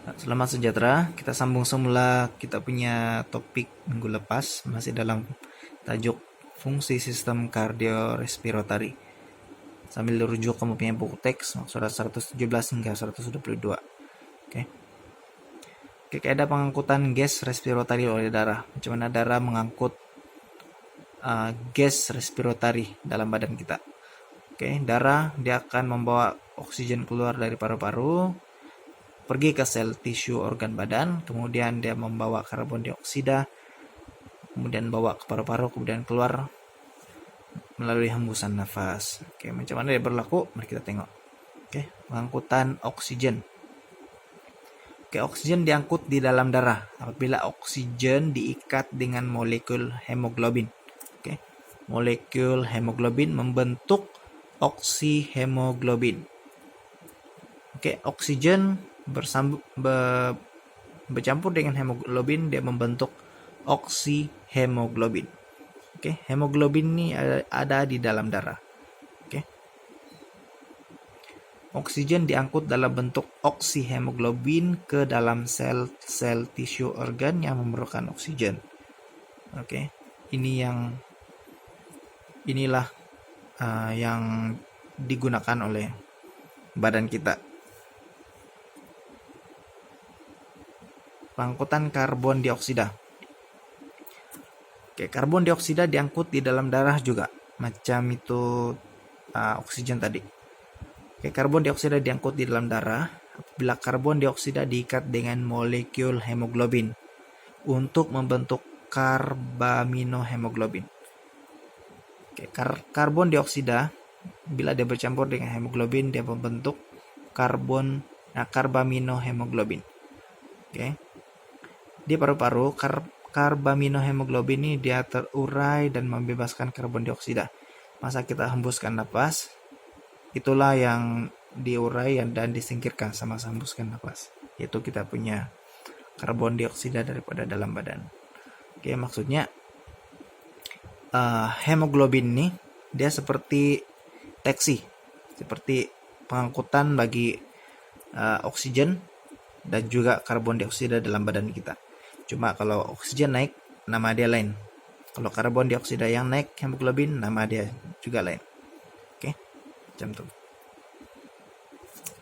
Selamat sejahtera. Kita sambung semula kita punya topik minggu lepas, masih dalam tajuk fungsi sistem kardiorespiratory. Sambil dirujuk kamu punya buku teks surat 117 hingga 122. Oke. Oke, ada pengangkutan gas respiratory oleh darah. Macam mana darah mengangkut gas respiratory dalam badan kita. Oke, darah dia akan membawa oksigen keluar dari paru-paru, pergi ke sel tisu organ badan, kemudian dia membawa karbon dioksida, kemudian bawa ke paru-paru, kemudian keluar melalui hembusan nafas. Oke, macam mana dia berlaku? Mari kita tengok. Oke, pengangkutan oksigen. Oke, oksigen diangkut di dalam darah apabila oksigen diikat dengan molekul hemoglobin. Oke, molekul hemoglobin membentuk oksihemoglobin. Oke, oksigen bercampur dengan hemoglobin, dia membentuk oksihemoglobin. Oke, hemoglobin ini ada di dalam darah. Oke. Oksigen diangkut dalam bentuk oksihemoglobin ke dalam sel-sel tisu organ yang memerlukan oksigen. Oke. Inilah yang digunakan oleh badan kita. Pengangkutan karbon dioksida. Oke, karbon dioksida diangkut di dalam darah juga, macam itu oksigen tadi. Oke, karbon dioksida diangkut di dalam darah apabila karbon dioksida diikat dengan molekul hemoglobin untuk membentuk karbaminohemoglobin. Oke, karbon dioksida bila dia bercampur dengan hemoglobin dia membentuk karbaminohemoglobin. Oke. Di paru-paru, karbaminohemoglobin ini dia terurai dan membebaskan karbon dioksida. Masa kita hembuskan napas, itulah yang diurai dan disingkirkan sama hembuskan napas. Yaitu kita punya karbon dioksida daripada dalam badan. Oke, maksudnya hemoglobin ini dia seperti taksi, seperti pengangkutan bagi oksigen dan juga karbon dioksida dalam badan kita. Cuma kalau oksigen naik, nama dia lain. Kalau karbon dioksida yang naik, hemoglobin, nama dia juga lain. Oke, macam itu.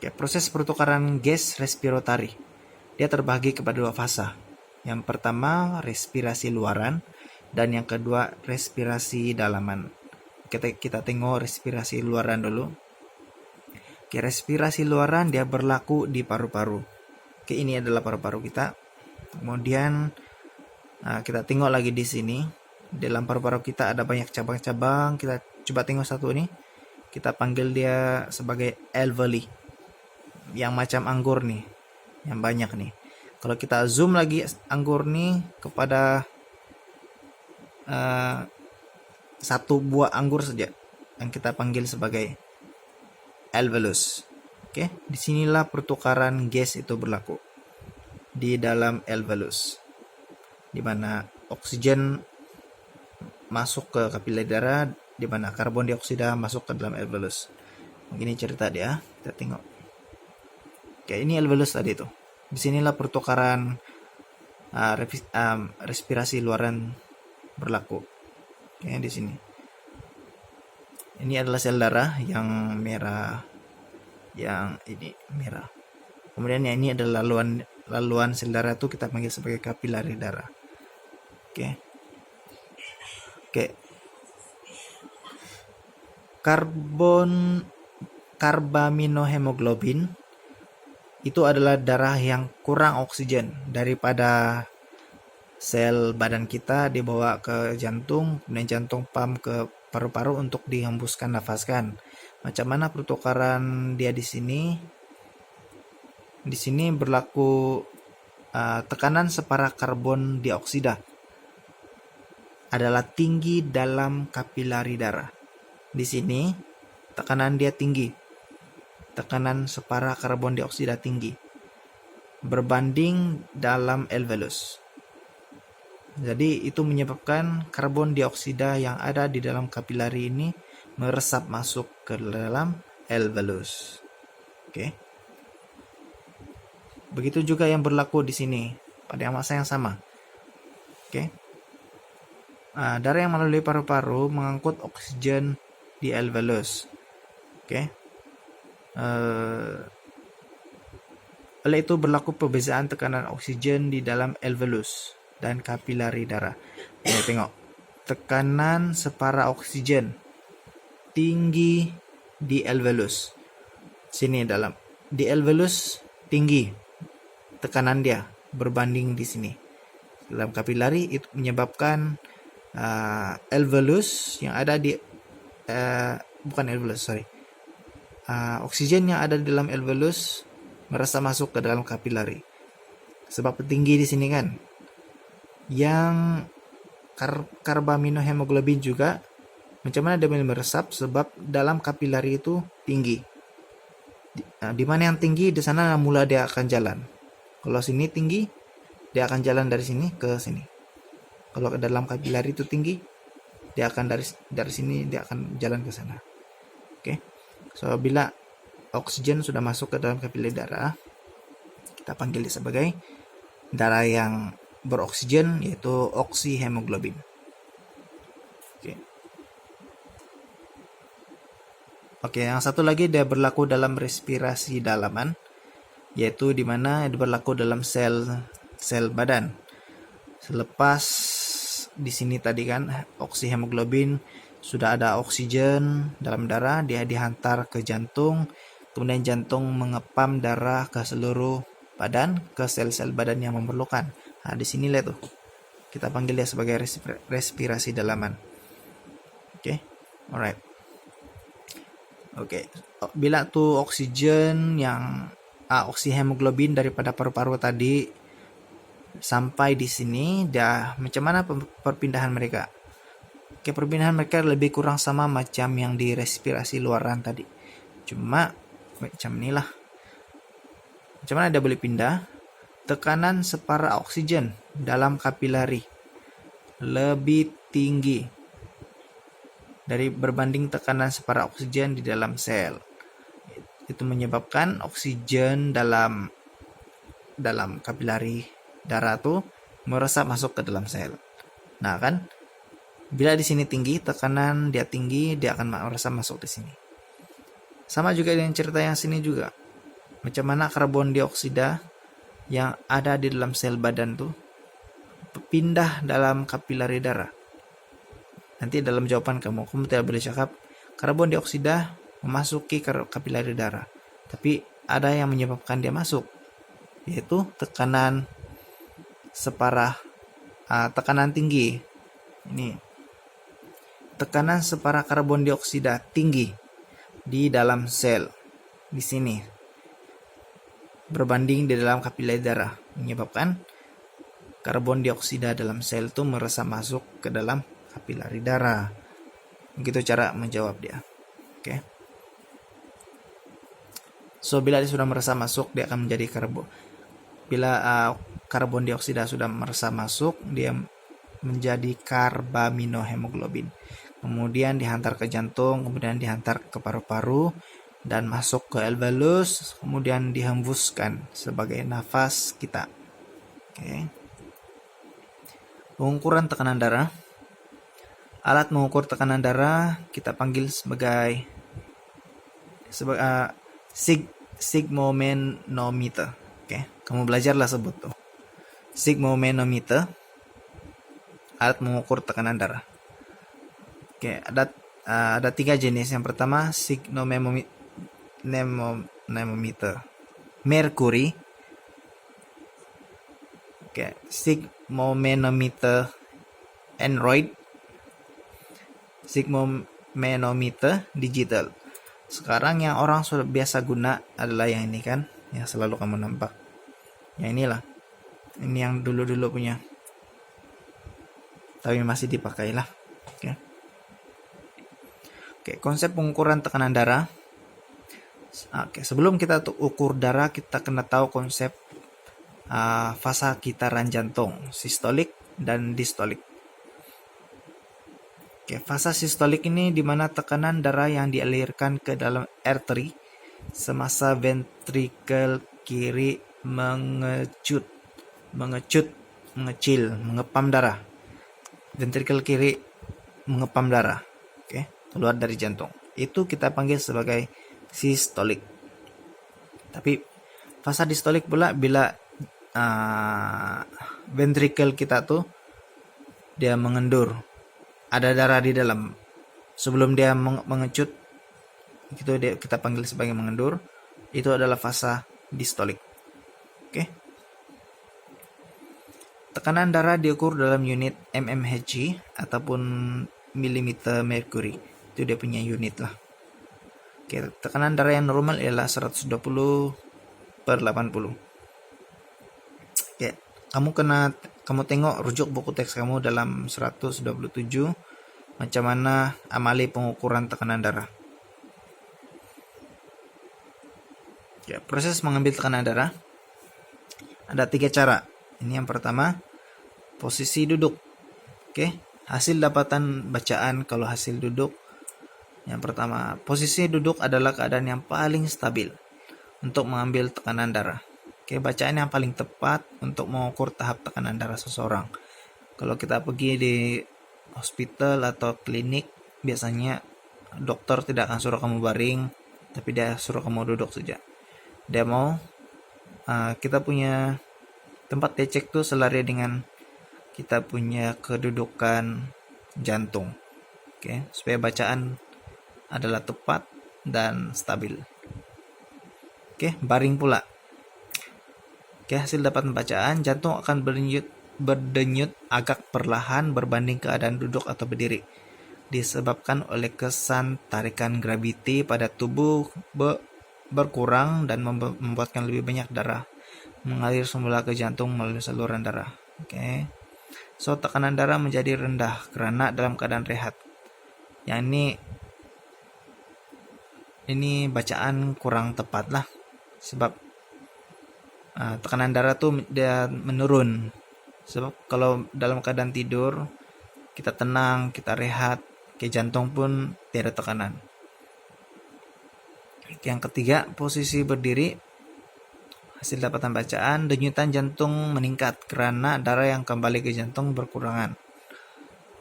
Oke, proses pertukaran gas respiratory. Dia terbagi kepada dua fase. Yang pertama, respirasi luaran, dan yang kedua, respirasi dalaman. Kita tengok respirasi luaran dulu. Oke, respirasi luaran dia berlaku di paru-paru. Oke, ini adalah paru-paru kita. Kemudian kita tengok lagi di sini. Dalam paru-paru kita ada banyak cabang-cabang. Kita coba tengok satu ini. Kita panggil dia sebagai alveoli. Yang macam anggur nih. Yang banyak nih. Kalau kita zoom lagi anggur nih kepada satu buah anggur saja yang kita panggil sebagai alveolus. Oke, disinilah pertukaran gas itu berlaku di dalam alveolus, di mana oksigen masuk ke kapiler darah, di mana karbon dioksida masuk ke dalam alveolus. Begini cerita dia, kita tengok. Oke, ini alveolus tadi tuh. Disinilah pertukaran respirasi luaran berlaku. Oke, di sini. Ini adalah sel darah yang merah, yang ini merah. Kemudian yang ini adalah laluan sel darah itu kita panggil sebagai kapilari darah. Oke. Karbaminohemoglobin itu adalah darah yang kurang oksigen daripada sel badan kita, dibawa ke jantung, kemudian jantung pump ke paru-paru untuk dihembuskan nafaskan. Macam mana pertukaran dia di sini? Di sini berlaku tekanan separah karbon dioksida adalah tinggi dalam kapilari darah. Di sini tekanan dia tinggi. Tekanan separah karbon dioksida tinggi berbanding dalam alveolus. Jadi itu menyebabkan karbon dioksida yang ada di dalam kapilari ini meresap masuk ke dalam alveolus. Oke. Begitu juga yang berlaku di sini pada masa yang sama. Oke. Darah yang melalui paru-paru mengangkut oksigen di alveolus. Oke. Oleh itu berlaku perbedaan tekanan oksigen di dalam alveolus dan kapilari darah. Oke, tengok. Tekanan separa oksigen tinggi di alveolus. Sini di alveolus tinggi tekanan dia berbanding di sini. Dalam kapilari itu menyebabkan alveolus yang ada di bukan alveolus, sorry. Oksigen yang ada di dalam alveolus merasa masuk ke dalam kapilari. Sebab tinggi di sini kan. Yang karbaminohemoglobin juga macam mana dia meresap, sebab dalam kapilari itu tinggi. Di mana yang tinggi, di sana mula dia akan jalan. Kalau sini tinggi, dia akan jalan dari sini ke sini. Kalau ke dalam kapilari itu tinggi, dia akan dari sini dia akan jalan ke sana. Oke. So bila oksigen sudah masuk ke dalam kapilari darah, kita panggil dia sebagai darah yang beroksigen, yaitu oksihemoglobin. Oke, yang satu lagi dia berlaku dalam respirasi dalaman, yaitu di mana dia berlaku dalam sel badan. Selepas di sini tadi kan oksihemoglobin sudah ada oksigen dalam darah, dia dihantar ke jantung, kemudian jantung mengepam darah ke seluruh badan, ke sel-sel badan yang memerlukan. Di sini lihat tuh, kita panggil dia sebagai respirasi dalaman. Oke, alright. Oke, bila tuh oksigen yang oksihemoglobin daripada paru-paru tadi sampai di sini, dah macam mana perpindahan mereka? Oke, perpindahan mereka lebih kurang sama macam yang di respirasi luaran tadi. Cuma macam inilah. Macam mana dia boleh pindah? Tekanan separa oksigen dalam kapilari lebih tinggi dari berbanding tekanan separa oksigen di dalam sel. Itu menyebabkan oksigen dalam kapilari darah tuh meresap masuk ke dalam sel. Nah kan, bila di sini tinggi, tekanan dia tinggi, dia akan meresap masuk di sini. Sama juga dengan cerita yang sini juga. Macam mana karbon dioksida yang ada di dalam sel badan tuh pindah dalam kapilari darah. Nanti dalam jawaban kamu tidak boleh cakap karbon dioksida memasuki kapilari darah. Tapi ada yang menyebabkan dia masuk, yaitu tekanan tinggi. Ini tekanan separa karbon dioksida tinggi di dalam sel di sini berbanding di dalam kapilari darah, menyebabkan karbon dioksida dalam sel itu meresap masuk ke dalam kapilari darah. Begitu cara menjawab dia. Oke. So bila dia sudah meresap masuk, dia akan menjadi karbon dioksida sudah meresap masuk, dia menjadi karbaminohemoglobin. Kemudian dihantar ke jantung, kemudian dihantar ke paru-paru dan masuk ke alveolus, kemudian dihembuskan sebagai nafas kita. Oke. Pengukuran tekanan darah. Alat mengukur tekanan darah kita panggil sebagai sigmometer. Oke, kamu belajarlah sebut tuh. Sigmometer, alat mengukur tekanan darah. Oke, ada 3 jenis. Yang pertama sigmometer merkuri. Oke, sigmometer Android, sigmometer digital. Sekarang yang orang sudah biasa guna adalah yang ini kan, yang selalu kamu nampak. Yang inilah. Ini yang dulu-dulu punya. Tapi masih dipakai lah. Oke, konsep pengukuran tekanan darah. Oke, sebelum kita ukur darah, kita kena tahu konsep fasa kitaran jantung, sistolik dan distolik. Oke, fasa sistolik ini di mana tekanan darah yang dialirkan ke dalam arteri semasa ventrikel kiri mengecut, mengecil, mengepam darah. Ventrikel kiri mengepam darah, keluar dari jantung. Itu kita panggil sebagai sistolik. Tapi fase distolik pula bila ventrikel kita tuh dia mengendur, ada darah di dalam. Sebelum dia mengecut, itu kita panggil sebagai mengendur. Itu adalah fase distolik. Tekanan darah diukur dalam unit mmHg ataupun milimeter merkuri. Itu dia punya unit lah. Tekanan darah yang normal ialah 120/80. Kamu tengok rujuk buku teks kamu dalam 127 macam mana amali pengukuran tekanan darah. Proses mengambil tekanan darah ada 3 cara. Ini yang pertama, posisi duduk. Hasil dapatan bacaan kalau hasil duduk. Yang pertama, posisi duduk adalah keadaan yang paling stabil untuk mengambil tekanan darah. Bacaan yang paling tepat untuk mengukur tahap tekanan darah seseorang. Kalau kita pergi di hospital atau klinik, biasanya dokter tidak akan suruh kamu baring, tapi dia suruh kamu duduk saja. Dia mau kita punya tempat dia cek tuh selari dengan kita punya kedudukan jantung. Supaya bacaan adalah tepat dan stabil. Baring pula. Hasil dapat bacaan, jantung akan berdenyut agak perlahan berbanding keadaan duduk atau berdiri, disebabkan oleh kesan tarikan graviti pada tubuh berkurang dan membuatkan lebih banyak darah mengalir semula ke jantung melalui saluran darah. So tekanan darah menjadi rendah karena dalam keadaan rehat. Yang ini bacaan kurang tepat lah, sebab tekanan darah tuh dia menurun. Sebab kalau dalam keadaan tidur kita tenang, kita rehat, jantung pun tiada tekanan. Yang ketiga, posisi berdiri. Hasil dapatan bacaan, denyutan jantung meningkat karena darah yang kembali ke jantung berkurangan.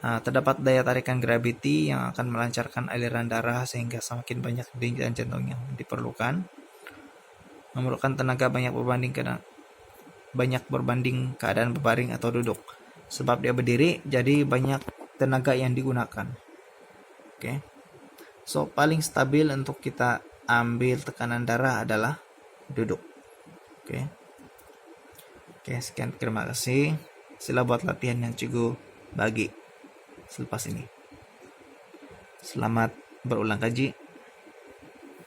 Terdapat daya tarikan graviti yang akan melancarkan aliran darah sehingga semakin banyak denyutan jantung yang diperlukan. Memerlukan tenaga banyak berbanding keadaan berbaring atau duduk. Sebab dia berdiri, jadi banyak tenaga yang digunakan. So paling stabil untuk kita ambil tekanan darah adalah duduk. Sekian, terima kasih. Sila buat latihan yang cikgu bagi selepas ini. Selamat berulang kaji.